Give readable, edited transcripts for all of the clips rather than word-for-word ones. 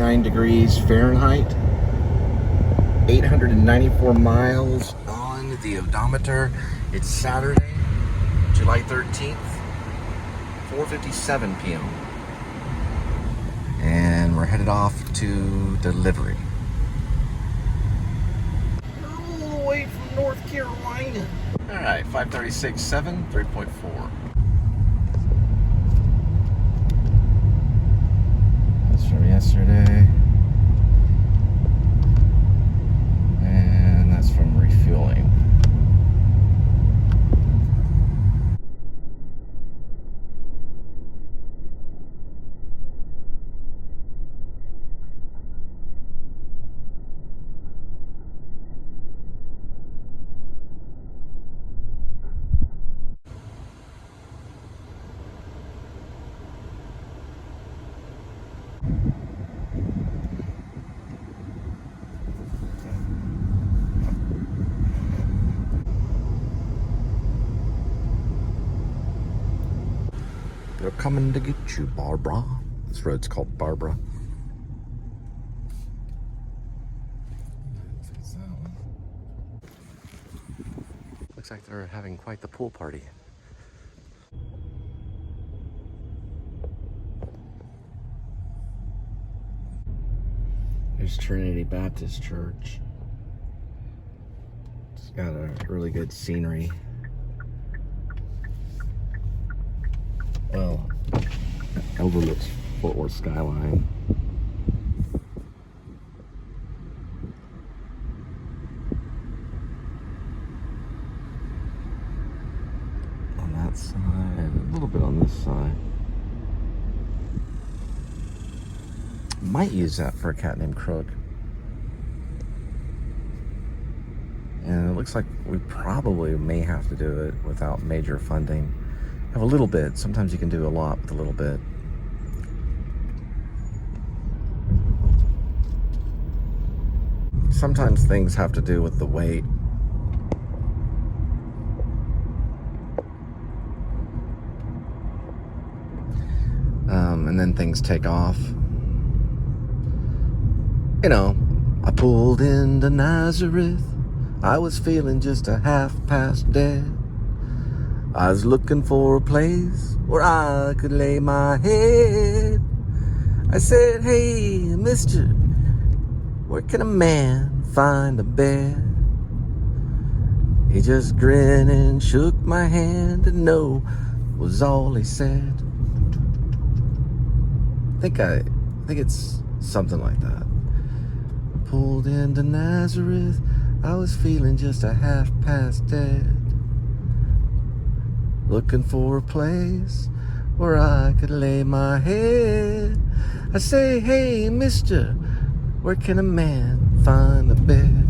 49 degrees Fahrenheit. 894 miles on the odometer. It's Saturday, July 13th, 4:57 p.m. And we're headed off to delivery. All the way from North Carolina. All right, 536.7, 3.4. That's from yesterday. And that's from refueling. They're coming to get you, Barbara. This road's called Barbara. Looks like they're having quite the pool party. There's Trinity Baptist Church. It's got a really good scenery. Well, overlooks Fort Worth skyline. On that side, and a little bit on this side. Might use that for a cat named Crook. And it looks like we probably may have to do it without major funding. Have a little bit. Sometimes you can do a lot with a little bit. Sometimes things have to do with the weight. And then things take off. You know, I pulled into Nazareth. I was feeling just a half past dead. I was looking for a place where I could lay my head. I said, hey, mister, where can a man find a bed? He just grinned and shook my hand, and no was all he said. I think it's something like that. Pulled into Nazareth, I was feeling just a half past dead. Looking for a place where I could lay my head. I say, hey, mister, where can a man find a bed?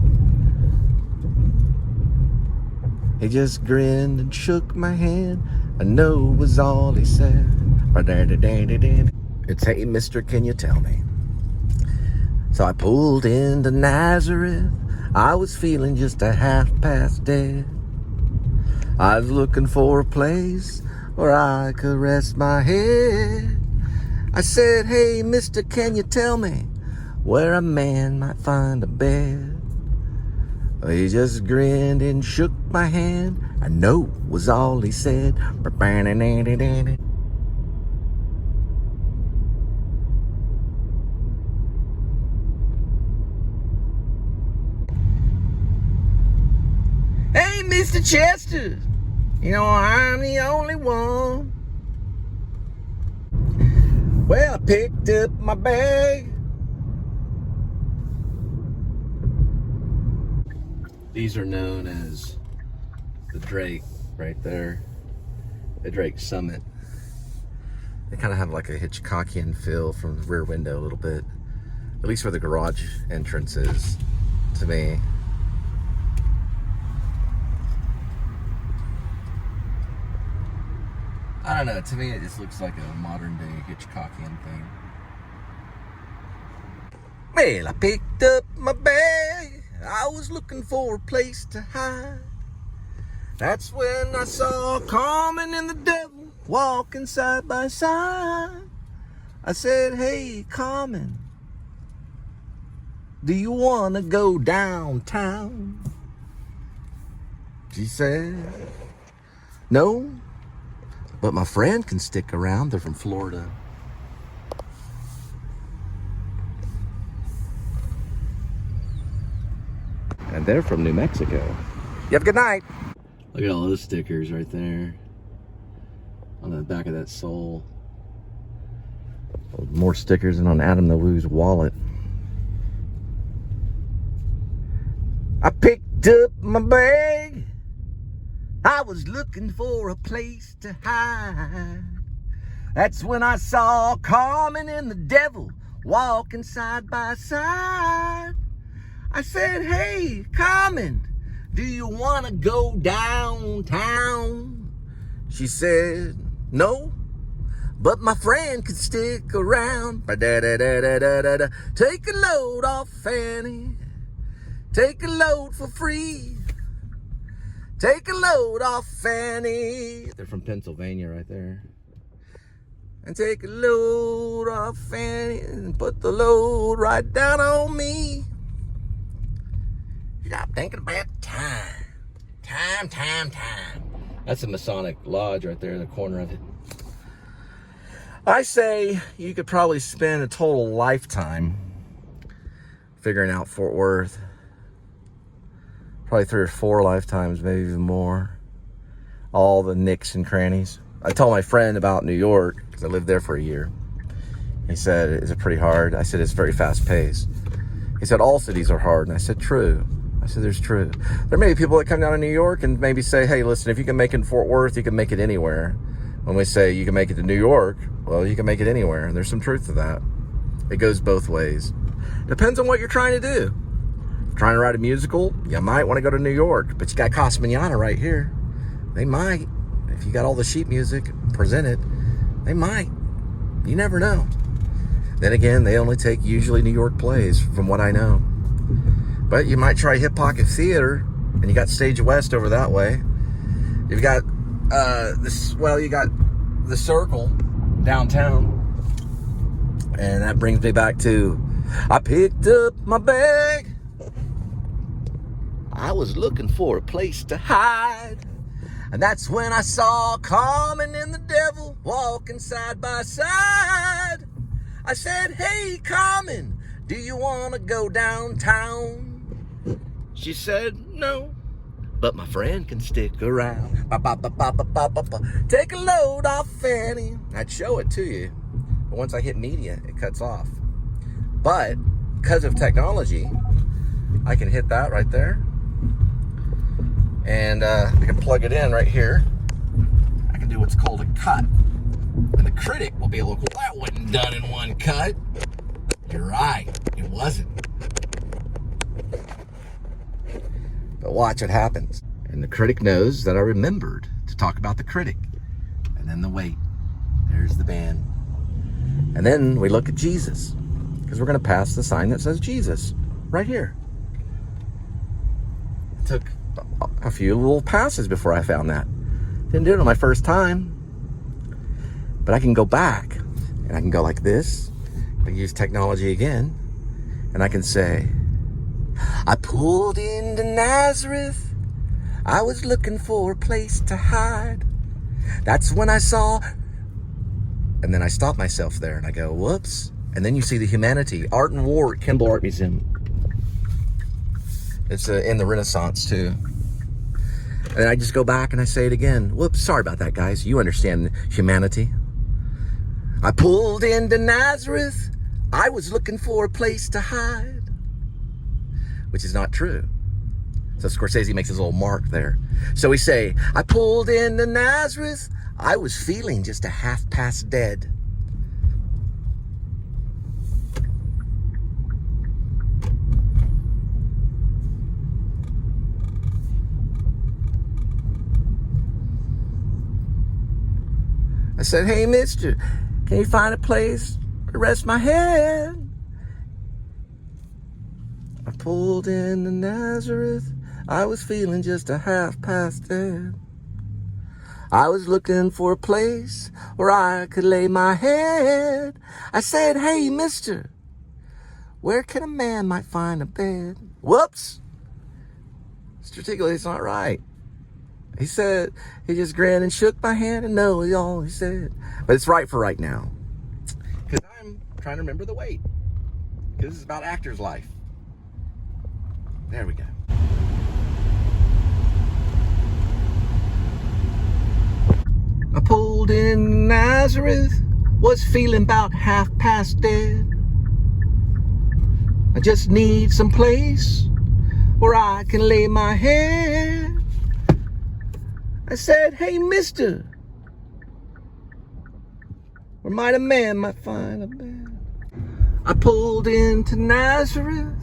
He just grinned and shook my hand. I know was all he said. It's, hey, mister, can you tell me? So I pulled into Nazareth. I was feeling just a half past dead. I was looking for a place where I could rest my head. I said, hey, mister, can you tell me where a man might find a bed? He just grinned and shook my hand. I know was all he said. Hey, Mr. Chester, you know I'm the only one. Well, I picked up my bag. These are known as the Drake right there. The Drake Summit. They kind of have like a Hitchcockian feel from the rear window a little bit. At least where the garage entrance is, to me. I don't know, to me it just looks like a modern day Hitchcockian thing. Well, I picked up my bag. I was looking for a place to hide. That's when I saw Carmen and the devil walking side by side. I said, hey, Carmen, do you want to go downtown? She said, no, but my friend can stick around. They're from Florida. And they're from New Mexico. You have a good night. Look at all those stickers right there on the back of that sole. More stickers than on A.D.W.C's wallet. I picked up my bag. I was looking for a place to hide. That's when I saw Carmen and the devil walking side by side. I said, hey, Carmen, do you want to go downtown? She said, no, but my friend could stick around. Ba-da-da-da-da-da-da. Take a load off Fanny. Take a load for free. Take a load off Fanny. They're from Pennsylvania right there. And take a load off Fanny and put the load right down on me. Stop thinking about time. Time. That's a Masonic lodge right there in the corner of it. I say you could probably spend a total lifetime figuring out Fort Worth. Probably 3 or 4 lifetimes, maybe even more. All the nicks and crannies. I told my friend about New York, because I lived there for a year. He said, is it pretty hard? I said, it's very fast paced. He said, all cities are hard. And I said, true. I said, there's true. There may be people that come down to New York and maybe say, hey, listen, if you can make it in Fort Worth, you can make it anywhere. When we say you can make it to New York, well, you can make it anywhere. And there's some truth to that. It goes both ways. Depends on what you're trying to do. If you're trying to write a musical, you might want to go to New York, but you got Casa Manana right here. They might. If you got all the sheet music presented, they might. You never know. Then again, they only take usually New York plays, from what I know. But you might try Hip Pocket Theater, and you got Stage West over that way. You've got you got the Circle downtown, and that brings me back to, I picked up my bag. I was looking for a place to hide, and that's when I saw Carmen and the devil walking side by side. I said, hey, Carmen, do you want to go downtown? She said, no, but my friend can stick around. Take a load off Fanny. I'd show it to you, but once I hit media, it cuts off. But because of technology, I can hit that right there, and I can plug it in right here. I can do what's called a cut, and the critic will be able to go, that wasn't done in one cut. You're right, it wasn't. But watch what happens. And the critic knows that I remembered to talk about the critic. And then the wait. There's the band. And then we look at Jesus, because we're going to pass the sign that says Jesus right here. It took a few little passes before I found that. Didn't do it on my first time. But I can go back, and I can go like this. I use technology again, and I can say, I pulled into Nazareth. I was looking for a place to hide. That's when I saw, and then I stop myself there and I go, whoops. And then you see the humanity, Art and War at Kimball Art Museum. It's in the Renaissance too. And then I just go back and I say it again. Whoops, sorry about that, guys. You understand humanity. I pulled into Nazareth. I was looking for a place to hide. Which is not true. So Scorsese makes his little mark there. So we say, I pulled into Nazareth. I was feeling just a half past dead. I said, hey, mister, can you find a place to rest my head? I pulled into Nazareth. I was feeling just a half past dead. I was looking for a place where I could lay my head. I said, hey, mister, Where can a man might find a bed? Whoops. It's not right. He said, he just grinned and shook my hand and no is all he said. But it's right for right now. Because I'm trying to remember the weight. Because this is about actor's life. There we go. I pulled in Nazareth, was feeling about half past dead. I just need some place where I can lay my head. I said, hey, mister, where might a man might find a bed? I pulled into Nazareth.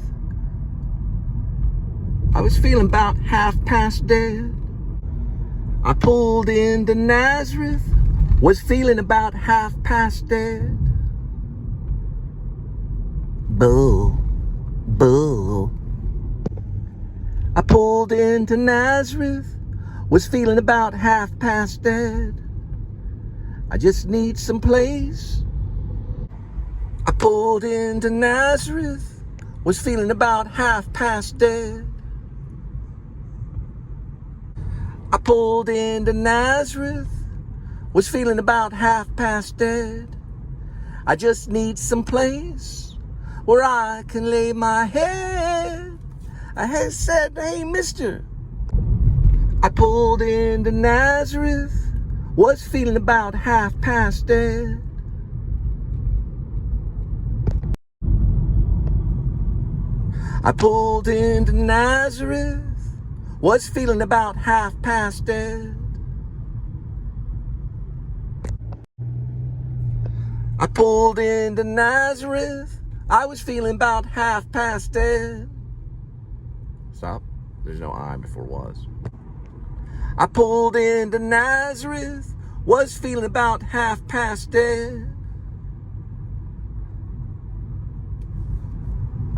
I was feeling about half past dead. I pulled into Nazareth, was feeling about half past dead. Boo, boo. I pulled into Nazareth, was feeling about half past dead. I just need some place. I pulled into Nazareth, was feeling about half past dead. I pulled into Nazareth, was feeling about half past dead. I just need some place where I can lay my head. I had said, hey, mister. I pulled into Nazareth, was feeling about half past dead. I pulled into Nazareth, was feeling about half past dead. I pulled into Nazareth, I was feeling about half past dead. Stop. There's no I before was. I pulled into Nazareth, was feeling about half past dead.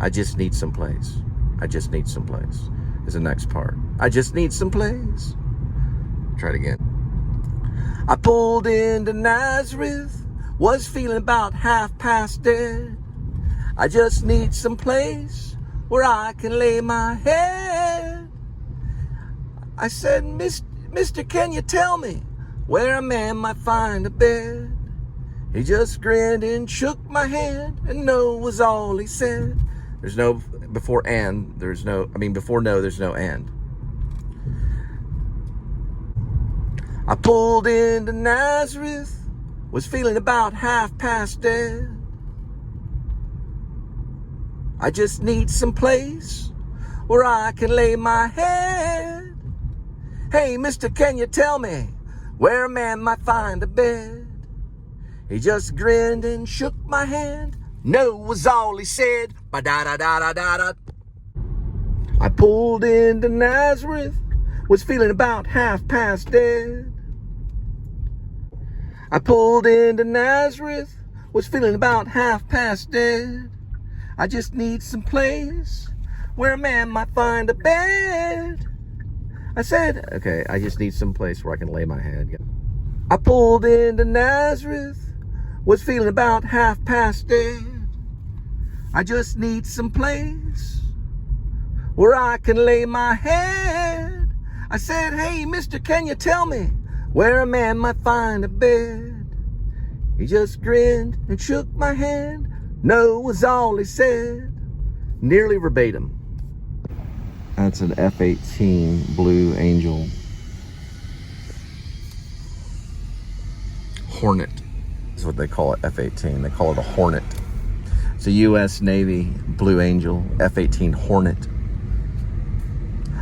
I just need some place. I just need some place is the next part. I just need some place. Try it again. I pulled into Nazareth, was feeling about half past dead. I just need some place where I can lay my head. I said, Mister, can you tell me where a man might find a bed? He just grinned and shook my hand, and no was all he said. There's no before and, there's no, before no, there's no and. I pulled into Nazareth, was feeling about half past dead. I just need some place where I can lay my head. Hey, mister, can you tell me where a man might find a bed? He just grinned and shook my hand. No was all he said. Ba-da-da-da-da-da-da. I pulled into Nazareth, was feeling about half past dead. I pulled into Nazareth, was feeling about half past dead. I just need some place where a man might find a bed. I said, okay, I just need some place where I can lay my head. I pulled into Nazareth, was feeling about half past dead. I just need some place where I can lay my head. I said, hey, mister, can you tell me where a man might find a bed? He just grinned and shook my hand. No was all he said. Nearly verbatim. That's an F-18 Blue Angel Hornet is what they call it, F-18. They call it a Hornet. It's a U.S. Navy Blue Angel F-18 Hornet.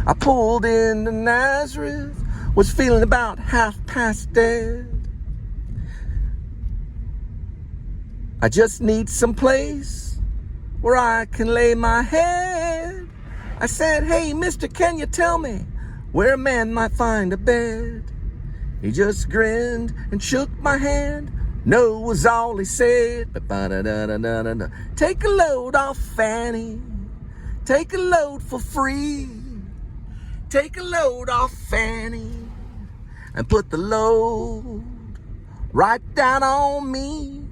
I pulled into Nazareth, was feeling about half past dead. I just need some place where I can lay my head. I said, hey, mister, can you tell me where a man might find a bed? He just grinned and shook my hand. No was all he said. Take a load off Fanny. Take a load for free. Take a load off Fanny and put the load right down on me.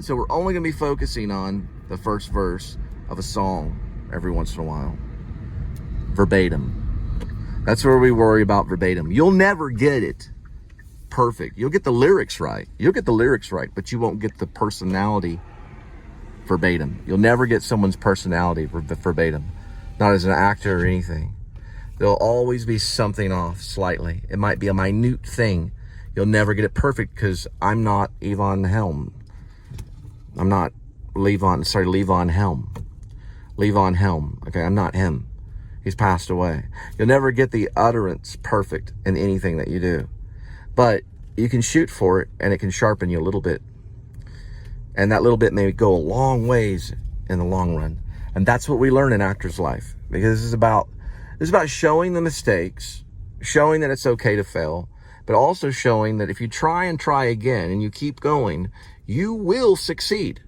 So we're only going to be focusing on the first verse of a song every once in a while. Verbatim. That's where we worry about verbatim. You'll never get it perfect. You'll get the lyrics right. You'll get the lyrics right, but you won't get the personality verbatim. You'll never get someone's personality verbatim. Not as an actor or anything. There'll always be something off slightly. It might be a minute thing. You'll never get it perfect because I'm not Levon Helm. I'm not Levon Helm. Levon Helm. Okay, I'm not him. He's passed away. You'll never get the utterance perfect in anything that you do. But you can shoot for it, and it can sharpen you a little bit. And that little bit may go a long ways in the long run. And that's what we learn in actors' life. Because this is about showing the mistakes, showing that it's okay to fail, but also showing that if you try and try again and you keep going, you will succeed.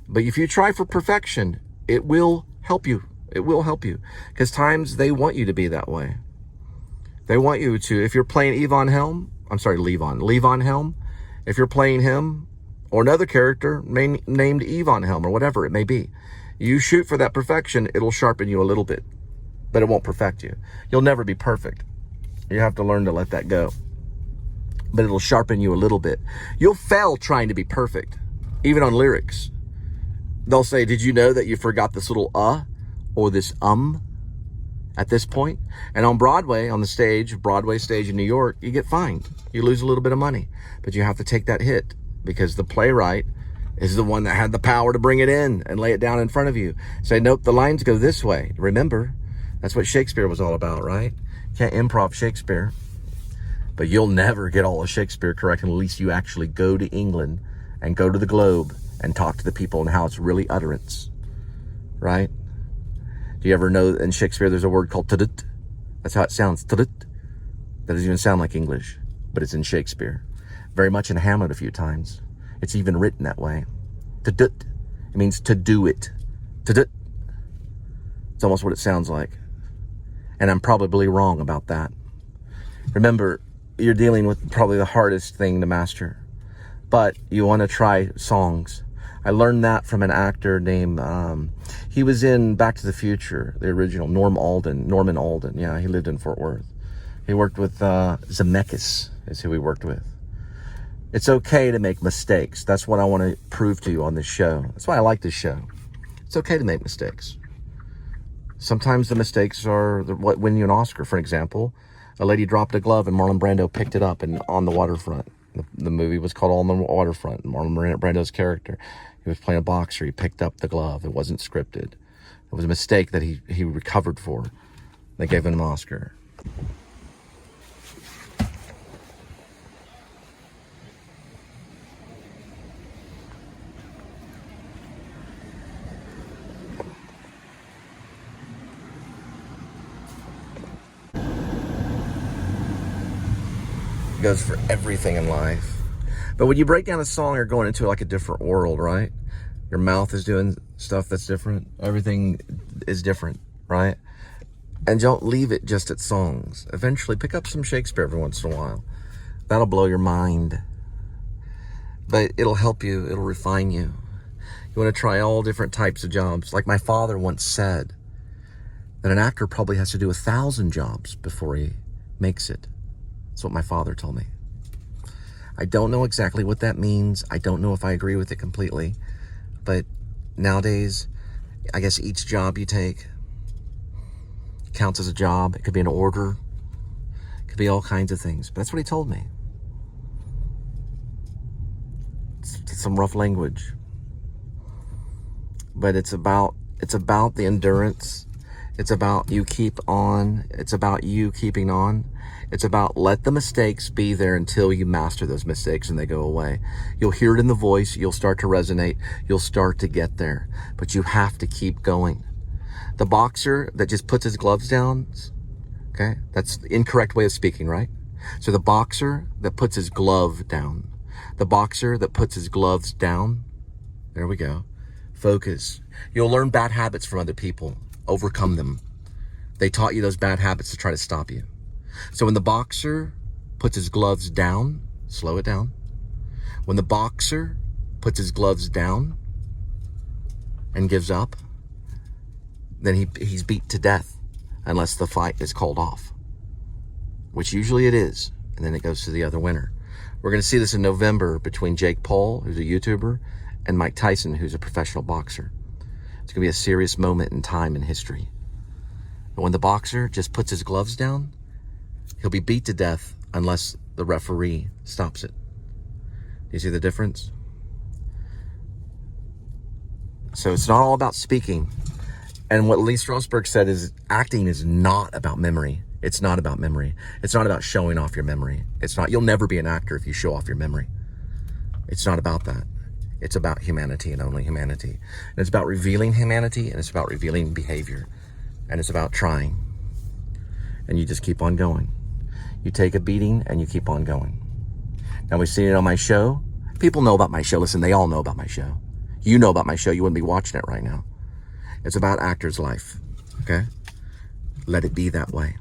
But if you try for perfection, it will help you. It will help you. Because times they want you to be that way. They want you to, if you're playing Levon Helm, if you're playing him or another character named Levon Helm or whatever it may be, you shoot for that perfection, it'll sharpen you a little bit, but it won't perfect you. You'll never be perfect. You have to learn to let that go. But it'll sharpen you a little bit. You'll fail trying to be perfect, even on lyrics. They'll say, did you know that you forgot this little or this at this point? And on Broadway, on the stage, Broadway stage in New York, you get fined. You lose a little bit of money, but you have to take that hit because the playwright is the one that had the power to bring it in and lay it down in front of you. Say, nope, the lines go this way. Remember, that's what Shakespeare was all about, right? You can't improv Shakespeare, but you'll never get all of Shakespeare correct unless you actually go to England and go to the Globe and talk to the people and how it's really utterance, right? Do you ever know in Shakespeare there's a word called tudut? That's how it sounds, tudut. That doesn't even sound like English, but it's in Shakespeare. Very much in Hamlet a few times. It's even written that way. Tudut. It means to do it. Tudut. It's almost what it sounds like. And I'm probably wrong about that. Remember, you're dealing with probably the hardest thing to master. But you want to try songs. I learned that from an actor named, he was in Back to the Future, the original, Norman Alden. Yeah, he lived in Fort Worth. He worked with Zemeckis is who he worked with. It's okay to make mistakes. That's what I want to prove to you on this show. That's why I like this show. It's okay to make mistakes. Sometimes the mistakes are what win you an Oscar. For example, a lady dropped a glove and Marlon Brando picked it up and on the waterfront. The movie was called On the Waterfront. Marlon Brando's character, he was playing a boxer. He picked up the glove. It wasn't scripted. It was a mistake that he recovered for. They gave him an Oscar. It goes for everything in life. But when you break down a song, you're going into like a different world, right? Your mouth is doing stuff that's different. Everything is different, right? And don't leave it just at songs. Eventually pick up some Shakespeare every once in a while. That'll blow your mind. But it'll help you. It'll refine you. You want to try all different types of jobs. Like my father once said, that an actor probably has to do 1,000 jobs before he makes it. That's what my father told me. I don't know exactly what that means. I don't know if I agree with it completely. But nowadays, I guess each job you take counts as a job. It could be an order. It could be all kinds of things. But that's what he told me. It's some rough language. But it's about the endurance. It's about you keep on. It's about you keeping on. It's about let the mistakes be there until you master those mistakes and they go away. You'll hear it in the voice. You'll start to resonate. You'll start to get there. But you have to keep going. The boxer that just puts his gloves down, okay, that's the incorrect way of speaking, right? So the boxer that puts his glove down. The boxer that puts his gloves down. There we go. Focus. You'll learn bad habits from other people. Overcome them. They taught you those bad habits to try to stop you. So when the boxer puts his gloves down, slow it down. When the boxer puts his gloves down and gives up, then he's beat to death unless the fight is called off, which usually it is, and then it goes to the other winner. We're going to see this in November between Jake Paul, who's a YouTuber, and Mike Tyson, who's a professional boxer. It's going to be a serious moment in time in history. And when the boxer just puts his gloves down, he'll be beat to death unless the referee stops it. Do you see the difference? So it's not all about speaking. And what Lee Strasberg said is acting is not about memory. It's not about memory. It's not about showing off your memory. It's not, you'll never be an actor if you show off your memory. It's not about that. It's about humanity and only humanity. And it's about revealing humanity, and it's about revealing behavior. And it's about trying. And you just keep on going. You take a beating and you keep on going. Now we've seen it on my show. People know about my show. Listen, they all know about my show. You know about my show. You wouldn't be watching it right now. It's about actor's life. Okay? Let it be that way.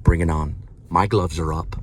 Bring it on. My gloves are up.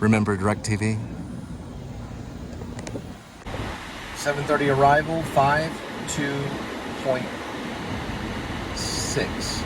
Remember DirecTV? 7:30 arrival, 5:2.6.